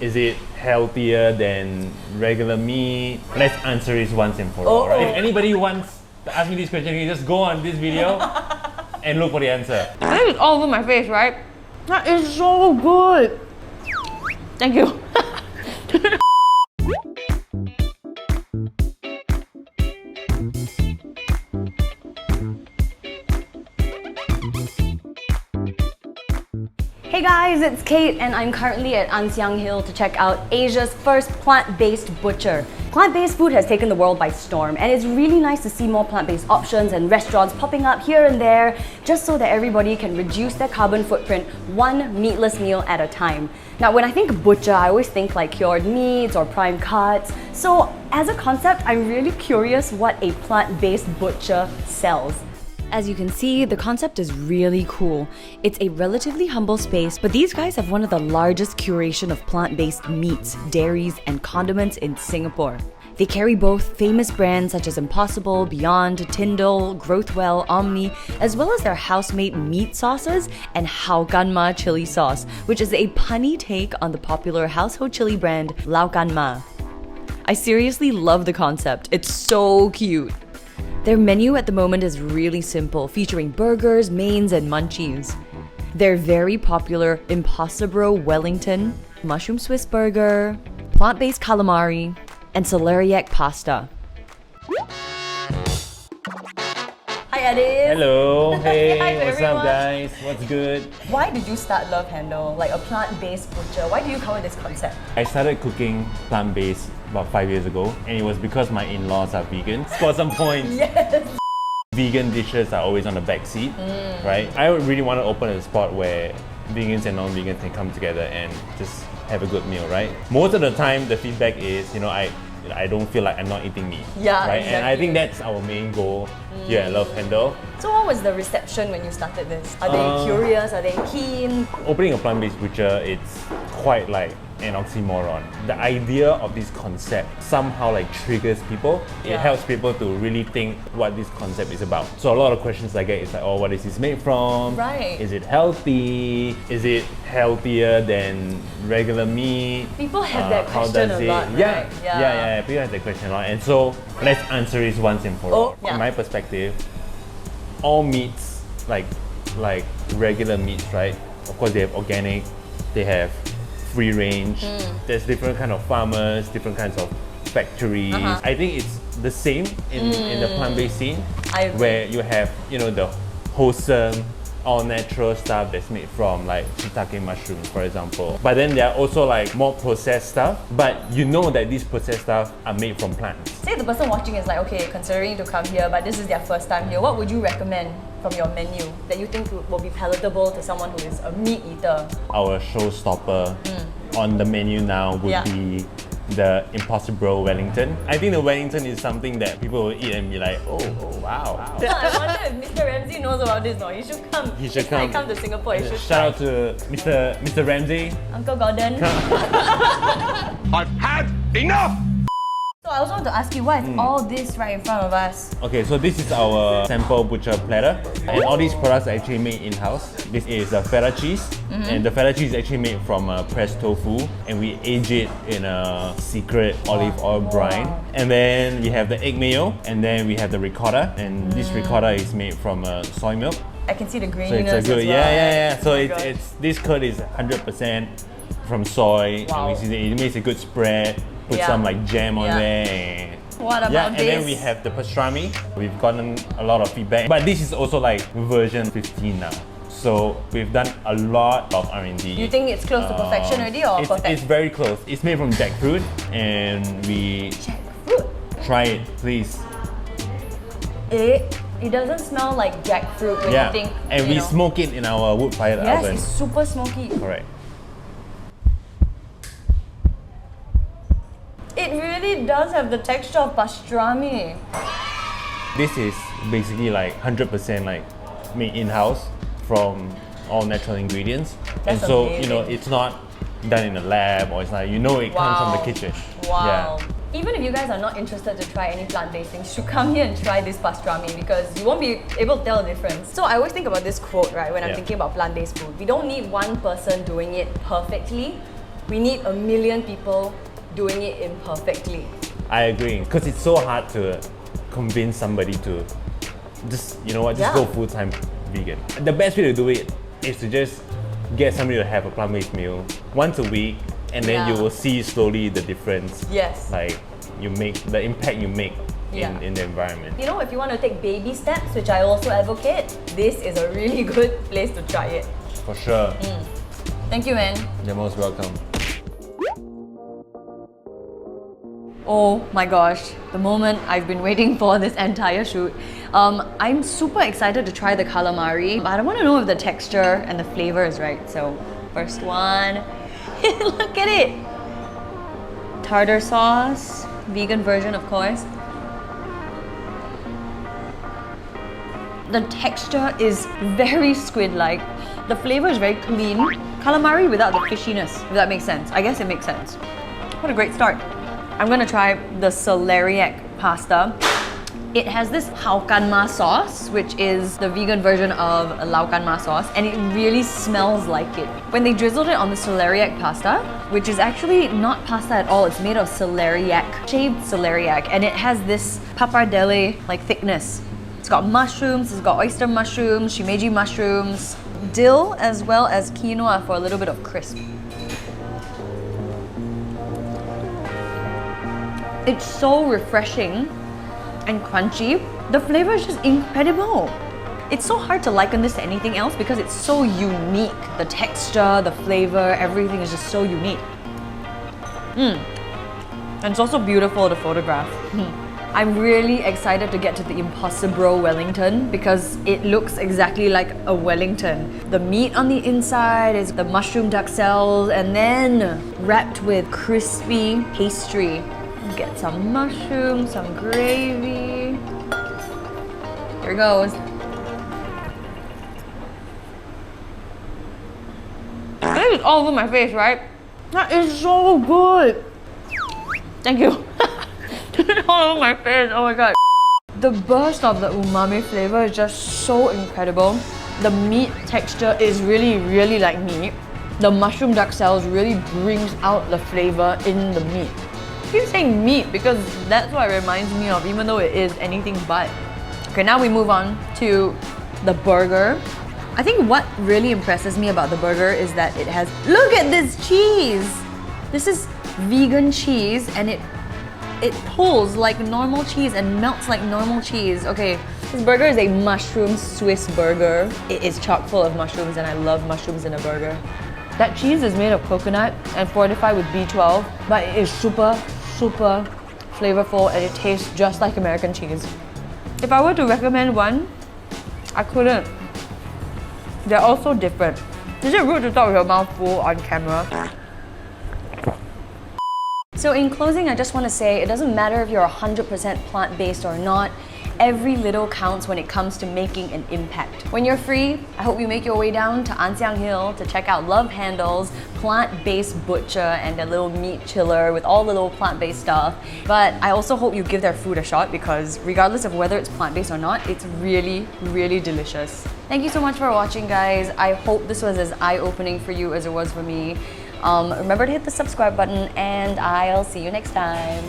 Is it healthier than regular meat? Let's answer this once and for all, right? If anybody wants to ask me this question, you can just go on this video and look for the answer. I think it's all over my face, right? That is so good. Thank you. Hey guys, it's Kate and I'm currently at Ann Siang Hill to check out Asia's first plant-based butcher. Plant-based food has taken the world by storm and it's really nice to see more plant-based options and restaurants popping up here and there just so that everybody can reduce their carbon footprint one meatless meal at a time. Now when I think butcher, I always think like cured meats or prime cuts. So as a concept, I'm really curious what a plant-based butcher sells. As you can see, the concept is really cool. It's a relatively humble space, but these guys have one of the largest curation of plant-based meats, dairies, and condiments in Singapore. They carry both famous brands such as Impossible, Beyond, Tyndall, Growthwell, Omni, as well as their house-made meat sauces and Hao-Gan-Ma chili sauce, which is a punny take on the popular household chili brand Lao-Gan-Ma. I seriously love the concept. It's so cute. Their menu at the moment is really simple, featuring burgers, mains, and munchies. Their very popular Impossible Wellington, mushroom Swiss burger, plant-based calamari, and celeriac pasta. Hi Addis! Hello, hey, Hi to what's everyone. up guys? What's good? Why did you start Love Handle, like a plant-based butcher? Why do you cover this concept? I started cooking plant-based about 5 years ago, and it was because my in-laws are vegans. For some points, Yes! vegan dishes are always on the back seat, right? I would really want to open a spot where vegans and non-vegans can come together and just have a good meal, right? Most of the time, the feedback is, I don't feel like I'm not eating meat, Yeah, right? And I exactly. think that's our main goal here at Love Handle. So what was the reception when you started this? Are they curious? Are they keen? Opening a plant-based butcher, it's quite like an oxymoron. The idea of this concept somehow like triggers people. It Yeah. helps people to really think what this concept is about. So a lot of questions I get is like, oh, what is this made from? Right. Is it healthy? Is it healthier than regular meat? People have that How question does a it? lot, Yeah, right? yeah. People have that question a lot. And so let's answer this once and for all. yeah. In my perspective, all meats, like regular meats, right? Of course, they have organic, they have free range. There's different kind of farmers, different kinds of factories. I think it's the same in the plant-based scene, I agree. where you have the wholesome, all-natural stuff that's made from like shiitake mushrooms, for example. But then there are also like more processed stuff, but you know that these processed stuff are made from plants. Say the person watching is like, okay, considering to come here, but this is their first time here. What would you recommend from your menu that you think will be palatable to someone who is a meat eater? Our showstopper on the menu now would Yeah. be the Impossible Wellington. I think the Wellington is something that people will eat and be like, oh wow. I wonder if Mr. Ramsey knows about this. No, he should come. He should Next time come. to Singapore. He should Shout out to Mr. Ramsey. Uncle Gordon. I've had enough! So I also want to ask you, what is all this right in front of us? Okay, so this is our sample butcher platter, and all these products are actually made in-house. This is feta cheese, and the feta cheese is actually made from pressed tofu, and we age it in a secret olive oil brine. And then we have the egg mayo, and then we have the ricotta, and this ricotta is made from soy milk. I can see the So graininess it's a good, as well. yeah. So Oh my it's, God. it's this curd is 100% from soy, Wow. and it makes a good spread. Put Yeah. some like jam on Yeah. there. What about Yeah, and this? then we have the pastrami. We've gotten a lot of feedback, but this is also like version 15 now. So we've done a lot of R&D. You think it's close to perfection already or perfect? It's very close. It's made from jackfruit, and we Jackfruit. try it, please. It doesn't smell like jackfruit when Yeah, you think. and you we know. smoke it in our wood-fired Yes, oven. it's super smoky. Correct. It really does have the texture of pastrami. This is basically like 100% like made in-house from all natural ingredients. That's and so, amazing. it's not done in a lab, or it's like, it comes from the kitchen. Wow. Yeah. Even if you guys are not interested to try any plant-based things, you should come here and try this pastrami because you won't be able to tell the difference. So I always think about this quote, right, when I'm Yeah. thinking about plant-based food. We don't need one person doing it perfectly. We need 1 million people doing it imperfectly. I agree, because it's so hard to convince somebody to just, you know what, just Yeah. go full-time vegan. The best way to do it is to just get somebody to have a plant-based meal once a week, and then you Yeah. will see slowly the difference. Yes. Like you make the impact you make Yeah. in the environment. You know, if you want to take baby steps, which I also advocate, this is a really good place to try it. For sure. Thank you, man. You're most welcome. Oh my gosh, the moment I've been waiting for this entire shoot. I'm super excited to try the calamari, but I want to know if the texture and the flavor is right. So, first one. Look at it! Tartar sauce, vegan version, of course. The texture is very squid-like. The flavor is very clean. Calamari without the fishiness, if that makes sense. I guess it makes sense. What a great start. I'm gonna try the celeriac pasta. It has this haukanma sauce, which is the vegan version of laukanma sauce, and it really smells like it. When they drizzled it on the celeriac pasta, which is actually not pasta at all, it's made of celeriac, shaved celeriac, and it has this pappardelle like thickness. It's got mushrooms, it's got oyster mushrooms, shimeji mushrooms, dill, as well as quinoa for a little bit of crisp. It's so refreshing and crunchy. The flavor is just incredible. It's so hard to liken this to anything else because it's so unique. The texture, the flavor, everything is just so unique. And it's also beautiful to photograph. I'm really excited to get to the Impossible Wellington because it looks exactly like a Wellington. The meat on the inside is the mushroom duxelles and then wrapped with crispy pastry. Get some mushrooms, some gravy. Here goes. This is all over my face, right? That is so good. Thank you. All over my face, oh my god. The burst of the umami flavor is just so incredible. The meat texture is really, really like meat. The mushroom duxelles really brings out the flavor in the meat. I keep saying meat because that's what it reminds me of, even though it is anything but. Okay, now we move on to the burger. I think what really impresses me about the burger is that it has, look at this cheese! This is vegan cheese and it pulls like normal cheese and melts like normal cheese. Okay, this burger is a mushroom Swiss burger. It is chock full of mushrooms and I love mushrooms in a burger. That cheese is made of coconut and fortified with B12, but it is super, super flavorful and it tastes just like American cheese. If I were to recommend one, I couldn't. They're all so different. Is it rude to talk with your mouth full on camera? So in closing, I just want to say it doesn't matter if you're 100% plant-based or not. Every little counts when it comes to making an impact. When you're free, I hope you make your way down to Ann Siang Hill to check out Love Handle's plant-based butcher and their little meat chiller with all the little plant-based stuff. But I also hope you give their food a shot because regardless of whether it's plant-based or not, it's really, really delicious. Thank you so much for watching, guys. I hope this was as eye-opening for you as it was for me. Remember to hit the subscribe button and I'll see you next time.